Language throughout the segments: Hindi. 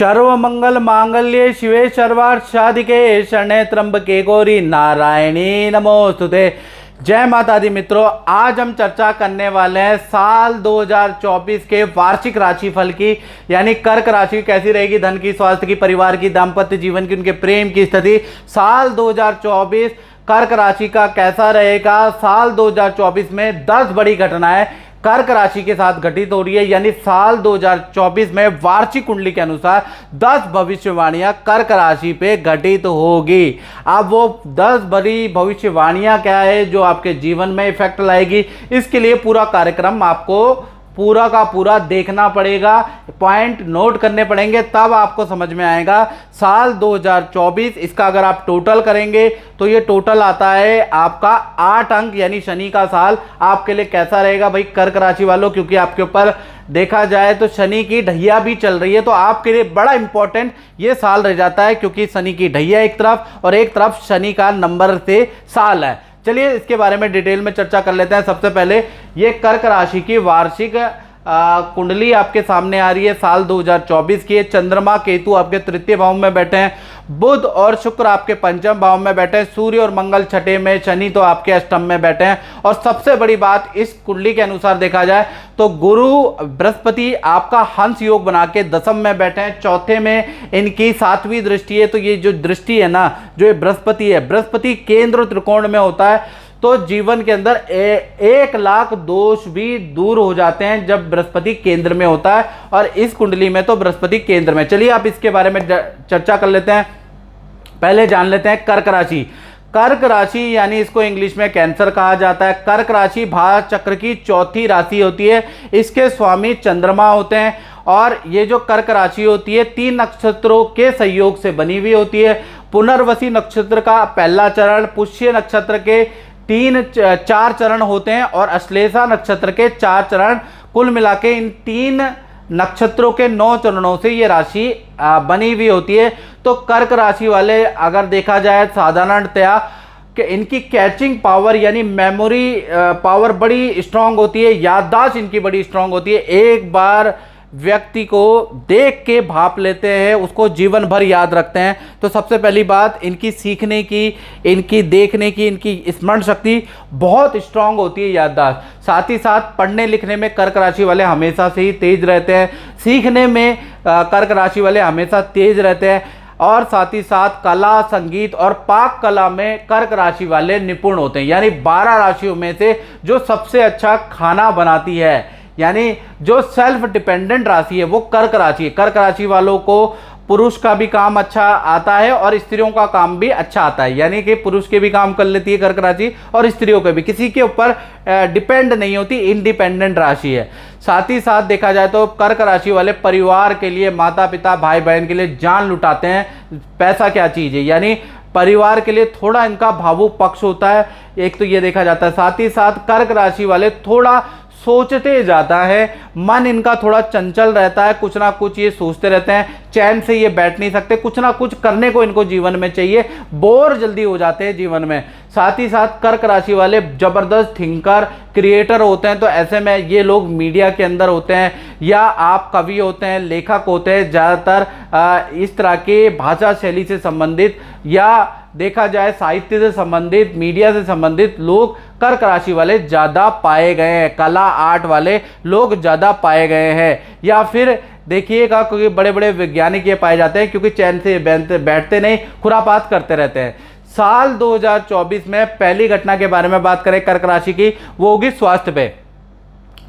सर्व मंगल मांगल्ये शिवे सर्वार्थ साधिके शरण्ये त्र्यंबके गौरी नारायणी नमोस्तुते। जय माता दी मित्रों, आज हम चर्चा करने वाले हैं साल 2024 के वार्षिक राशिफल की, यानी कर्क राशि कैसी रहेगी, धन की, स्वास्थ्य की, परिवार की, दाम्पत्य जीवन की, उनके प्रेम की स्थिति। साल 2024 कर्क राशि का कैसा रहेगा। साल 2024 में 10 बड़ी घटनाएं कर्क राशि के साथ घटित हो रही है, यानी साल 2024 में वार्षिक कुंडली के अनुसार 10 भविष्यवाणियां कर्क राशि पे घटित होगी। अब वो 10 बड़ी भविष्यवाणियां क्या है जो आपके जीवन में इफेक्ट लाएगी, इसके लिए पूरा कार्यक्रम आपको पूरा का पूरा देखना पड़ेगा, पॉइंट नोट करने पड़ेंगे, तब आपको समझ में आएगा। साल 2024 इसका अगर आप टोटल करेंगे तो ये टोटल आता है आपका 8 अंक, यानी शनि का साल आपके लिए कैसा रहेगा भाई कर्क राशि वालों, क्योंकि आपके ऊपर देखा जाए तो शनि की ढैया भी चल रही है, तो आपके लिए बड़ा इंपॉर्टेंट ये साल रह जाता है, क्योंकि शनि की ढैया एक तरफ और एक तरफ शनि का नंबर से साल है। चलिए इसके बारे में डिटेल में चर्चा कर लेते हैं। सबसे पहले ये कर्क राशि की वार्षिक कुंडली आपके सामने आ रही है साल 2024 की। चंद्रमा केतु आपके तृतीय भाव में बैठे हैं, बुध और शुक्र आपके पंचम भाव में बैठे हैं, सूर्य और मंगल छठे में, शनि तो आपके अष्टम में बैठे हैं। और सबसे बड़ी बात इस कुंडली के अनुसार देखा जाए तो गुरु बृहस्पति आपका हंस योग बना के दसम में बैठे हैं, चौथे में इनकी 7वीं दृष्टि है। तो ये जो दृष्टि है ना, जो ये बृहस्पति है, बृहस्पति केंद्र त्रिकोण में होता है, तो जीवन के अंदर 1 लाख दोष भी दूर हो जाते हैं जब बृहस्पति केंद्र में होता है, और इस कुंडली में तो बृहस्पति केंद्र में। चलिए आप इसके बारे में चर्चा कर लेते हैं। पहले जान लेते हैं कर्क राशि। कर्क राशि यानी इसको इंग्लिश में कैंसर कहा जाता है। कर्क राशि भारत चक्र की चौथी राशि होती है, इसके स्वामी चंद्रमा होते हैं, और ये जो कर्क राशि होती है 3 नक्षत्रों के सहयोग से बनी हुई होती है। पुनर्वसी नक्षत्र का पहला चरण, पुष्य नक्षत्र के 4 चरण होते हैं, और अश्लेषा नक्षत्र के 4 चरण, कुल मिला के इन 3 नक्षत्रों के 9 चरणों से ये राशि बनी हुई होती है। तो कर्क राशि वाले अगर देखा जाए साधारणतया कि इनकी कैचिंग पावर यानी मेमोरी पावर बड़ी स्ट्रांग होती है, याददाश्त इनकी बड़ी स्ट्रांग होती है। एक बार व्यक्ति को देख के भाप लेते हैं, उसको जीवन भर याद रखते हैं। तो सबसे पहली बात इनकी सीखने की, इनकी देखने की, इनकी स्मरण शक्ति बहुत स्ट्रांग होती है, याददाश्त। साथ ही साथ पढ़ने लिखने में कर्क राशि वाले हमेशा से ही तेज रहते हैं, सीखने में कर्क राशि वाले हमेशा तेज रहते हैं, और साथ ही साथ कला, संगीत और पाक कला में कर्क राशि वाले निपुण होते हैं। यानी 12 राशियों में से जो सबसे अच्छा खाना बनाती है, यानी जो सेल्फ डिपेंडेंट राशि है वो कर्क राशि है। कर्क राशि वालों को पुरुष का भी काम अच्छा आता है और स्त्रियों का काम भी अच्छा आता है, यानी कि पुरुष के भी काम कर लेती है कर्क राशि, और स्त्रियों के भी, किसी के ऊपर डिपेंड नहीं होती, इंडिपेंडेंट राशि है। साथ ही साथ देखा जाए तो कर्क राशि वाले परिवार के लिए, माता पिता भाई बहन के लिए जान लुटाते हैं। पैसा क्या चीज़ है, यानी परिवार के लिए थोड़ा इनका भावुक पक्ष होता है, एक तो ये देखा जाता है। साथ ही साथ कर्क राशि वाले थोड़ा सोचते जाता है, मन इनका थोड़ा चंचल रहता है, कुछ ना कुछ ये सोचते रहते हैं, चैन से ये बैठ नहीं सकते, कुछ ना कुछ करने को इनको जीवन में चाहिए, बोर जल्दी हो जाते हैं जीवन में। साथ ही साथ कर्क राशि वाले जबरदस्त थिंकर, क्रिएटर होते हैं, तो ऐसे में ये लोग मीडिया के अंदर होते हैं, या आप कवि होते हैं, लेखक होते हैं, ज़्यादातर इस तरह के भाषा शैली से संबंधित, या देखा जाए साहित्य से संबंधित, मीडिया से संबंधित लोग कर्क राशि वाले ज़्यादा पाए गए हैं, कला आर्ट वाले लोग ज़्यादा पाए गए हैं। या फिर देखिएगा क्योंकि बड़े बड़े वैज्ञानिक ये पाए जाते हैं, क्योंकि चैन से बैठते नहीं, खुरापात करते रहते हैं। साल 2024 में पहली घटना के बारे में बात करें कर्क राशि की, वो होगी स्वास्थ्य पे।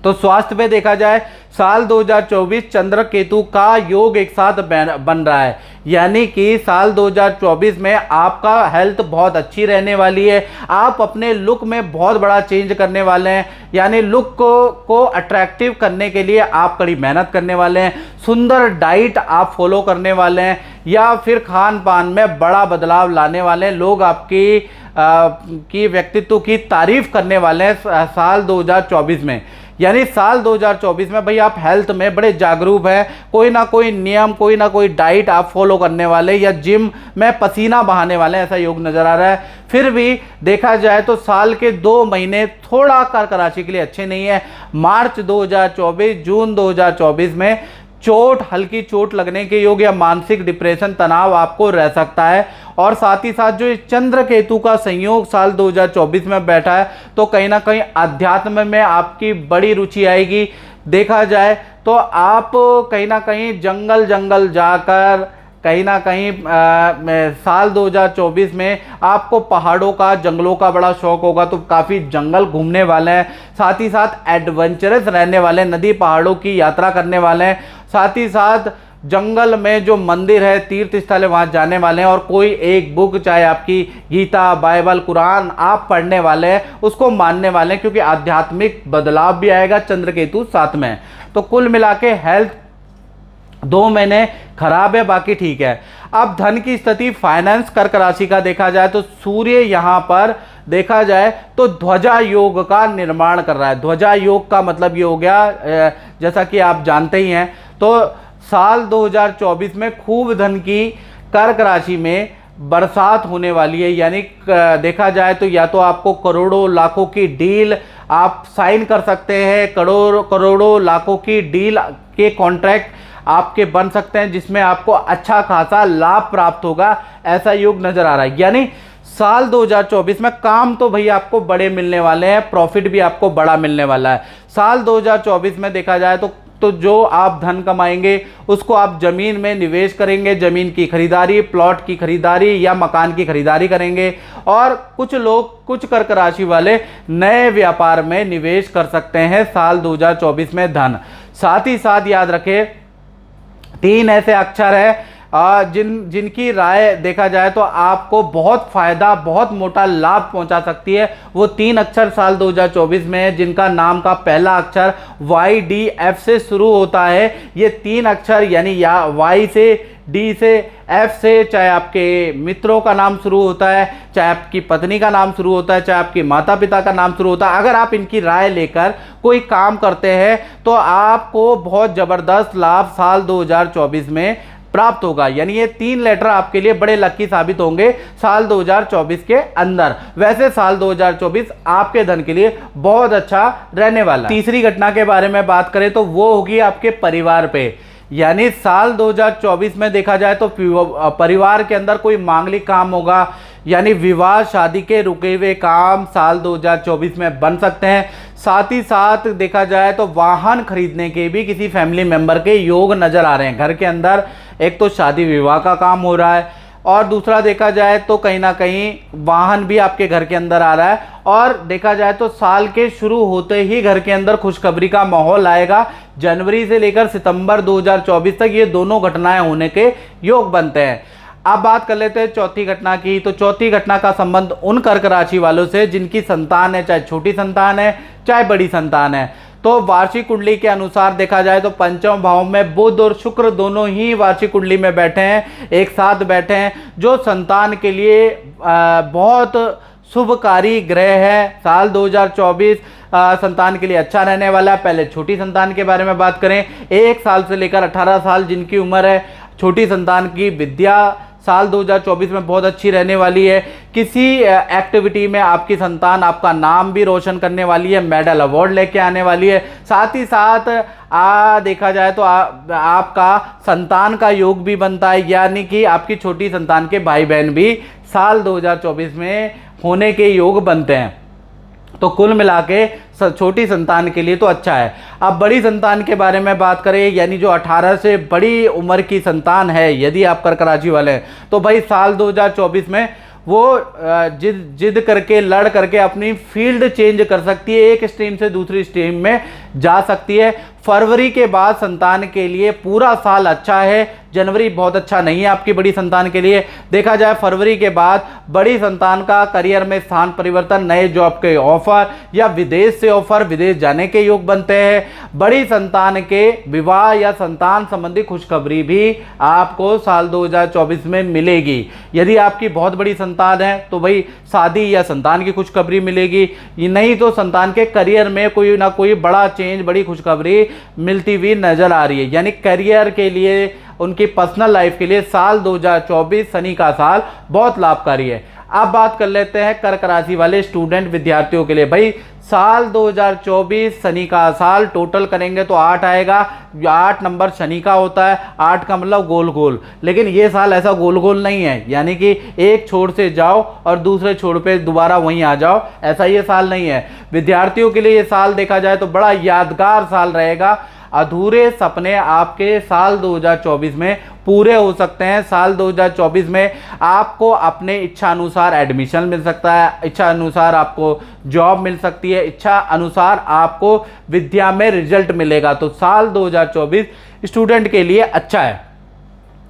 तो स्वास्थ्य पे देखा जाए साल 2024 चंद्र केतु का योग एक साथ बन रहा है, यानी कि साल 2024 में आपका हेल्थ बहुत अच्छी रहने वाली है। आप अपने लुक में बहुत बड़ा चेंज करने वाले हैं, यानी लुक को अट्रैक्टिव करने के लिए आप कड़ी मेहनत करने वाले हैं, सुंदर डाइट आप फॉलो करने वाले हैं, या फिर खान पान में बड़ा बदलाव लाने वाले हैं। लोग आपकी व्यक्तित्व की तारीफ करने वाले हैं साल 2024 में। यानी साल 2024 में भाई आप हेल्थ में बड़े जागरूक हैं, कोई ना कोई नियम, कोई ना कोई डाइट आप फॉलो करने वाले, या जिम में पसीना बहाने वाले, ऐसा योग नजर आ रहा है। फिर भी देखा जाए तो साल के 2 महीने थोड़ा कर्क राशि के लिए अच्छे नहीं है। मार्च 2024, जून 2024 में चोट, हल्की चोट लगने के योग या मानसिक डिप्रेशन, तनाव आपको रह सकता है। और साथ ही साथ जो चंद्र केतु का संयोग साल 2024 में बैठा है, तो कहीं ना कहीं अध्यात्म में आपकी बड़ी रुचि आएगी। देखा जाए तो आप कहीं ना कहीं जंगल जाकर कहीं ना कहीं साल 2024 में आपको पहाड़ों का, जंगलों का बड़ा शौक होगा, तो काफ़ी जंगल घूमने वाले हैं। साथ ही साथ एडवेंचरस रहने वाले हैं, नदी पहाड़ों की यात्रा करने वाले हैं। साथ ही साथ जंगल में जो मंदिर है, तीर्थ स्थल है, वहाँ जाने वाले हैं। और कोई एक बुक, चाहे आपकी गीता, बाइबल, कुरान आप पढ़ने वाले हैं, उसको मानने वाले हैं, क्योंकि आध्यात्मिक बदलाव भी आएगा, चंद्र केतु साथ में। तो कुल मिला के हेल्थ 2 महीने खराब है, बाकी ठीक है। अब धन की स्थिति, फाइनेंस, कर्क राशि का देखा जाए तो सूर्य यहाँ पर देखा जाए तो ध्वजा योग का निर्माण कर रहा है। ध्वजा योग का मतलब ये हो गया, जैसा कि आप जानते ही हैं, तो साल 2024 में खूब धन की कर्क राशि में बरसात होने वाली है। यानी देखा जाए तो या तो आपको करोड़ों लाखों की डील आप साइन कर सकते हैं, करोड़ों लाखों की डील के कॉन्ट्रैक्ट आपके बन सकते हैं, जिसमें आपको अच्छा खासा लाभ प्राप्त होगा, ऐसा योग नजर आ रहा है। यानी साल 2024 में काम तो भैया आपको बड़े मिलने वाले हैं, प्रॉफिट भी आपको बड़ा मिलने वाला है। साल 2024 में देखा जाए तो जो आप धन कमाएंगे उसको आप जमीन में निवेश करेंगे, जमीन की खरीदारी, प्लॉट की खरीदारी या मकान की खरीदारी करेंगे। और कुछ लोग, कुछ कर्क राशि वाले नए व्यापार में निवेश कर सकते हैं साल 2024 में धन। साथ ही साथ याद रखें, 3 ऐसे अक्षर है जिनकी राय देखा जाए तो आपको बहुत फायदा, बहुत मोटा लाभ पहुंचा सकती है। वो 3 अक्षर साल 2024 में है, जिनका नाम का पहला अक्षर YDF से शुरू होता है। ये 3 अक्षर यानी या Y से, D से, F से, चाहे आपके मित्रों का नाम शुरू होता है, चाहे आपकी पत्नी का नाम शुरू होता है, चाहे आपके माता पिता का नाम शुरू होता है। अगर आप इनकी राय लेकर कोई काम करते हैं तो आपको बहुत ज़बरदस्त लाभ साल 2024 में प्राप्त होगा। यानी ये 3 लेटर आपके लिए बड़े लकी साबित होंगे साल 2024 के अंदर। वैसे साल 2024 आपके धन के लिए बहुत अच्छा रहने वाला है। तीसरी घटना के बारे में बात करें तो वो होगी आपके परिवार पे। यानी साल 2024 में देखा जाए तो परिवार के अंदर कोई मांगलिक काम होगा, यानी विवाह शादी के रुके हुए काम साल 2024 में बन सकते हैं। साथ ही साथ देखा जाए तो वाहन खरीदने के भी किसी फैमिली मेंबर के योग नजर आ रहे हैं। घर के अंदर एक तो शादी विवाह का काम हो रहा है, और दूसरा देखा जाए तो कहीं ना कहीं वाहन भी आपके घर के अंदर आ रहा है। और देखा जाए तो साल के शुरू होते ही घर के अंदर खुशखबरी का माहौल आएगा। जनवरी से लेकर सितंबर 2024 तक ये दोनों घटनाएं होने के योग बनते हैं। अब बात कर लेते हैं चौथी घटना की। तो चौथी घटना का संबंध उन कर्क राशि वालों से जिनकी संतान है, चाहे छोटी संतान है चाहे बड़ी संतान है। तो वार्षिक कुंडली के अनुसार देखा जाए तो पंचम भाव में बुध और शुक्र दोनों ही वार्षिक कुंडली में बैठे हैं, एक साथ बैठे हैं, जो संतान के लिए बहुत शुभकारी ग्रह है। साल 2024 संतान के लिए अच्छा रहने वाला है। पहले छोटी संतान के बारे में बात करें, 1 साल से लेकर 18 साल जिनकी उम्र है, छोटी संतान की विद्या साल 2024 में बहुत अच्छी रहने वाली है। किसी एक्टिविटी में आपकी संतान आपका नाम भी रोशन करने वाली है, मेडल अवार्ड लेके आने वाली है। साथ ही साथ देखा जाए तो आपका संतान का योग भी बनता है, यानी कि आपकी छोटी संतान के भाई बहन भी साल 2024 में होने के योग बनते हैं। तो कुल मिला के छोटी संतान के लिए तो अच्छा है। अब बड़ी संतान के बारे में बात करें, यानी जो 18 से बड़ी उम्र की संतान है, यदि आप कर्क राशि वाले हैं तो भाई साल 2024 में वो जिद करके, लड़ करके अपनी फील्ड चेंज कर सकती है, एक स्ट्रीम से दूसरी स्ट्रीम में जा सकती है। फरवरी के बाद संतान के लिए पूरा साल अच्छा है। जनवरी बहुत अच्छा नहीं है आपकी बड़ी संतान के लिए। देखा जाए फरवरी के बाद बड़ी संतान का करियर में स्थान परिवर्तन, नए जॉब के ऑफर या विदेश से ऑफर, विदेश जाने के योग बनते हैं। बड़ी संतान के विवाह या संतान संबंधी खुशखबरी भी आपको साल 2024 में मिलेगी। यदि आपकी बहुत बड़ी संतान है तो भाई शादी या संतान की खुशखबरी मिलेगी, नहीं तो संतान के करियर में कोई ना कोई बड़ा चेंज, बड़ी खुशखबरी मिलती हुई नजर आ रही है। यानी करियर के लिए, उनकी पर्सनल लाइफ के लिए साल 2024 शनि का साल बहुत लाभकारी है। अब बात कर लेते हैं कर्क राशि वाले स्टूडेंट विद्यार्थियों के लिए। भाई साल 2024 शनि का साल, टोटल करेंगे तो 8 आएगा। 8 नंबर शनि का होता है, 8 का मतलब गोल गोल, लेकिन ये साल ऐसा गोल गोल नहीं है, यानी कि एक छोर से जाओ और दूसरे छोर पे दोबारा वहीं आ जाओ, ऐसा ये साल नहीं है। विद्यार्थियों के लिए ये साल देखा जाए तो बड़ा यादगार साल रहेगा। अधूरे सपने आपके साल 2024 में पूरे हो सकते हैं। साल 2024 में आपको अपने इच्छा अनुसार एडमिशन मिल सकता है, इच्छा अनुसार आपको जॉब मिल सकती है, इच्छा अनुसार आपको विद्या में रिजल्ट मिलेगा। तो साल 2024 स्टूडेंट के लिए अच्छा है।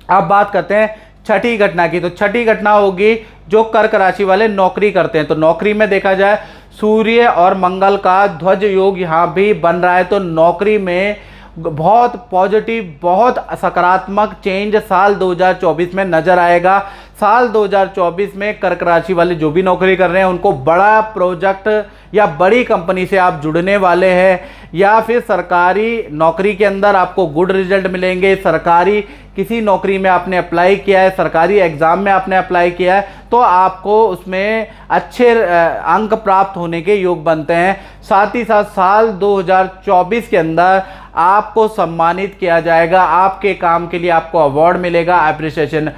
अब बात करते हैं छठी घटना की। तो छठी घटना होगी जो कर्क राशि वाले नौकरी करते हैं। तो नौकरी में देखा जाए सूर्य और मंगल का ध्वज योग यहाँ भी बन रहा है, तो नौकरी में बहुत पॉजिटिव, बहुत सकारात्मक चेंज साल 2024 में नजर आएगा। साल 2024 में कर्क राशि वाले जो भी नौकरी कर रहे हैं उनको बड़ा प्रोजेक्ट या बड़ी कंपनी से आप जुड़ने वाले हैं, या फिर सरकारी नौकरी के अंदर आपको गुड रिजल्ट मिलेंगे। सरकारी किसी नौकरी में आपने अप्लाई किया है, सरकारी एग्जाम में आपने अप्लाई किया है, तो आपको उसमें अच्छे अंक प्राप्त होने के योग बनते हैं। साथ ही साथ साल 2024 के अंदर आपको सम्मानित किया जाएगा, आपके काम के लिए आपको अवार्ड मिलेगा, अप्रिसिएशन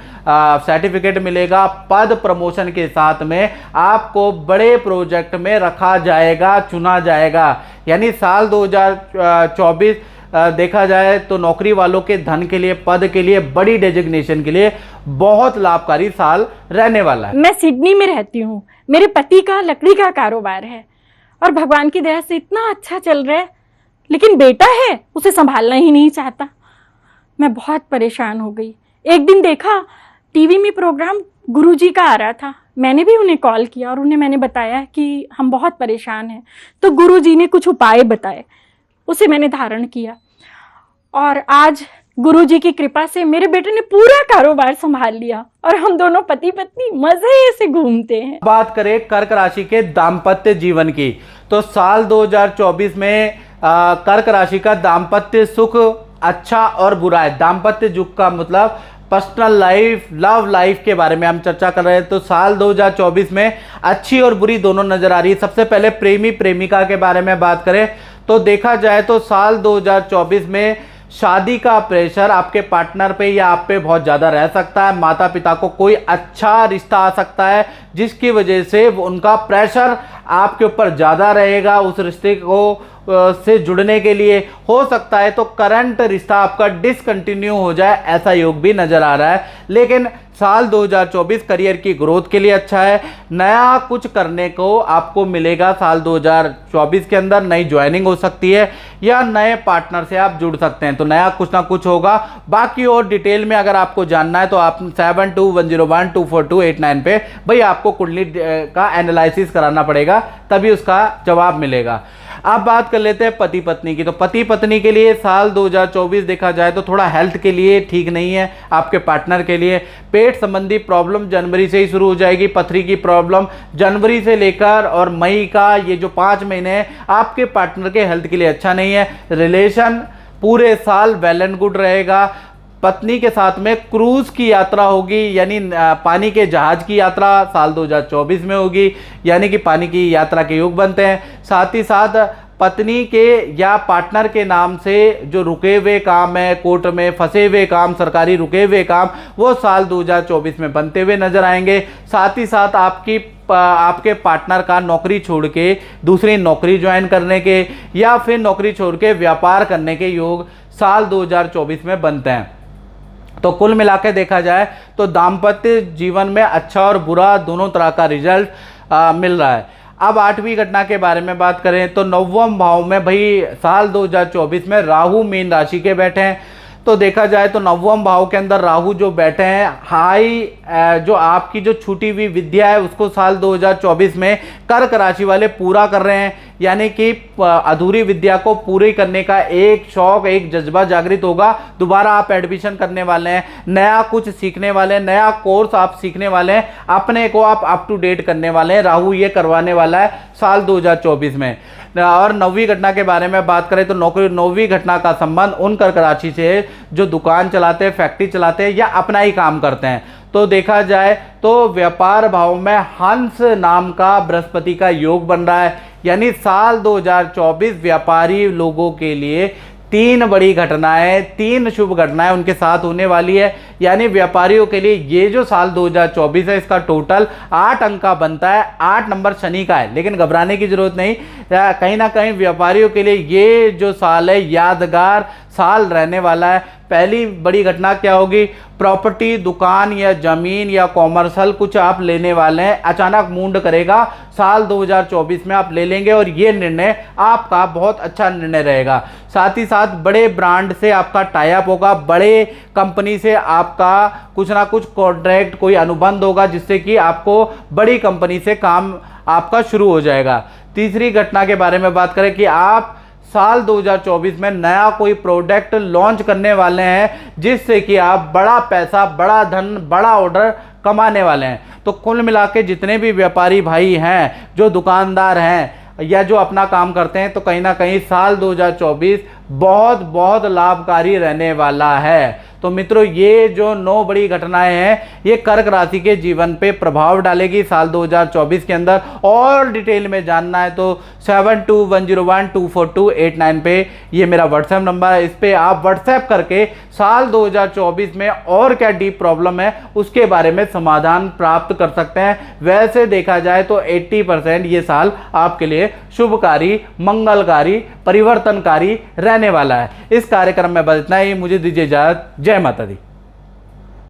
सर्टिफिकेट मिलेगा, पद प्रमोशन के साथ में आपको बड़े प्रोजेक्ट में रखा जाएगा, चुना जाएगा। यानी साल 2024 देखा जाए तो नौकरी वालों के धन के लिए, पद के लिए, बड़ी डेजिग्नेशन के लिए बहुत लाभकारी साल रहने वाला है। मैं सिडनी में रहती हूँ, मेरे पति का लकड़ी का कारोबार है और भगवान की दया से इतना अच्छा चल रहा है, लेकिन बेटा है उसे संभालना ही नहीं चाहता। मैं बहुत परेशान हो गई। एक दिन देखा टीवी में प्रोग्राम गुरुजी का आ रहा था, मैंने भी उन्हें कॉल किया और उन्हें मैंने बताया कि हम बहुत परेशान हैं। तो गुरुजी ने कुछ उपाय बताए, उसे मैंने धारण किया और आज गुरुजी की कृपा से मेरे बेटे ने पूरा कारोबार संभाल लिया और हम दोनों पति पत्नी मजे से घूमते हैं। बात करें कर्क राशि के दाम्पत्य जीवन की, तो साल 2024 में कर्क राशि का दाम्पत्य सुख अच्छा और बुरा है। दाम्पत्य सुख का मतलब पर्सनल लाइफ, लव लाइफ के बारे में हम चर्चा कर रहे हैं। तो साल 2024 में अच्छी और बुरी दोनों नजर आ रही है। सबसे पहले प्रेमी प्रेमिका के बारे में बात करें तो देखा जाए तो साल 2024 में शादी का प्रेशर आपके पार्टनर पे या आप पे बहुत ज़्यादा रह सकता है। माता पिता को कोई अच्छा रिश्ता आ सकता है जिसकी वजह से उनका प्रेशर आपके ऊपर ज़्यादा रहेगा उस रिश्ते को से जुड़ने के लिए। हो सकता है तो करंट रिश्ता आपका डिसकंटिन्यू हो जाए, ऐसा योग भी नज़र आ रहा है। लेकिन साल 2024 करियर की ग्रोथ के लिए अच्छा है। नया कुछ करने को आपको मिलेगा साल 2024 के अंदर, नई ज्वाइनिंग हो सकती है या नए पार्टनर से आप जुड़ सकते हैं, तो नया कुछ ना कुछ होगा। बाकी और डिटेल में अगर आपको जानना है तो आप 7210124289 पे भाई आपको कुंडली का एनालिसिस कराना पड़ेगा, तभी उसका जवाब मिलेगा। अब बात कर लेते हैं पति पत्नी की। तो पति पत्नी के लिए साल 2024 देखा जाए तो थोड़ा हेल्थ के लिए ठीक नहीं है। आपके पार्टनर के लिए पेट संबंधी प्रॉब्लम जनवरी से ही शुरू हो जाएगी। पथरी की प्रॉब्लम जनवरी से लेकर और मई का ये जो 5 महीने हैं आपके पार्टनर के हेल्थ के लिए अच्छा नहीं है। रिलेशन पूरे साल वेल एंड गुड रहेगा। पत्नी के साथ में क्रूज की यात्रा होगी, यानी पानी के जहाज की यात्रा साल 2024 में होगी, यानी कि पानी की यात्रा के योग बनते हैं। साथ ही साथ पत्नी के या पार्टनर के नाम से जो रुके हुए काम है, कोर्ट में फंसे हुए काम, सरकारी रुके हुए काम, वो साल 2024 में बनते हुए नजर आएंगे। साथ ही साथ आपके पार्टनर का नौकरी छोड़ के दूसरी नौकरी ज्वाइन करने के या फिर नौकरी छोड़ के व्यापार करने के योग साल 2024 में बनते हैं। तो कुल मिलाकर देखा जाए तो दाम्पत्य जीवन में अच्छा और बुरा दोनों तरह का रिजल्ट मिल रहा है। अब 8वीं घटना के बारे में बात करें तो 9वें भाव में भाई साल 2024 में राहु मीन राशि के बैठे हैं। तो देखा जाए तो 9वें भाव के अंदर राहु जो बैठे हैं, हाई जो आपकी जो छूटी हुई विद्या है उसको साल 2024 में कर्क राशि वाले पूरा कर रहे हैं। यानी कि अधूरी विद्या को पूरी करने का एक शौक, एक जज्बा जागृत होगा। दोबारा आप एडमिशन करने वाले हैं, नया कुछ सीखने वाले हैं, नया कोर्स आप सीखने वाले हैं, अपने को आप अप टू डेट करने वाले हैं। राहु ये करवाने वाला है साल 2024 में। और 9वीं घटना के बारे में बात करें तो 9वीं घटना का संबंध उन कर्क राशि से है जो दुकान चलाते हैं, फैक्ट्री चलाते हैं या अपना ही काम करते हैं। तो देखा जाए तो व्यापार भाव में हंस नाम का बृहस्पति का योग बन रहा है, यानी साल 2024 व्यापारी लोगों के लिए 3 बड़ी घटनाएं, 3 शुभ घटनाएं उनके साथ होने वाली है। यानी व्यापारियों के लिए ये जो साल 2024 है इसका टोटल 8 अंक का बनता है, 8 नंबर शनि का है, लेकिन घबराने की जरूरत नहीं। कहीं ना कहीं व्यापारियों के लिए ये जो साल है यादगार साल रहने वाला है। पहली बड़ी घटना क्या होगी, प्रॉपर्टी, दुकान या जमीन या कॉमर्शियल कुछ आप लेने वाले हैं, अचानक मूड करेगा, साल 2024 में आप ले लेंगे और ये निर्णय आपका बहुत अच्छा निर्णय रहेगा। साथ ही साथ बड़े ब्रांड से आपका टाई अप होगा, बड़े कंपनी से आपका कुछ ना कुछ कॉन्ट्रैक्ट, कोई अनुबंध होगा जिससे कि आपको बड़ी कंपनी से काम आपका शुरू हो जाएगा। तीसरी घटना के बारे में बात करें कि आप साल 2024 में नया कोई प्रोडक्ट लॉन्च करने वाले हैं जिससे कि आप बड़ा पैसा, बड़ा धन, बड़ा ऑर्डर कमाने वाले हैं। तो कुल मिला के जितने भी व्यापारी भाई हैं, जो दुकानदार हैं या जो अपना काम करते हैं, तो कहीं ना कहीं साल 2024 बहुत बहुत लाभकारी रहने वाला है। तो मित्रों, ये जो 9 बड़ी घटनाएं हैं ये कर्क राशि के जीवन पे प्रभाव डालेगी साल 2024 के अंदर। और डिटेल में जानना है तो 7210124289 पे ये मेरा व्हाट्सएप नंबर है, इस पे आप व्हाट्सएप करके साल 2024 में और क्या डीप प्रॉब्लम है उसके बारे में समाधान प्राप्त कर सकते हैं। वैसे देखा जाए तो 80% ये साल आपके लिए शुभकारी, मंगलकारी, परिवर्तनकारी रहने वाला है। इस कार्यक्रम में बस इतना ही, मुझे दीजिए इजाजत। जय माता दी।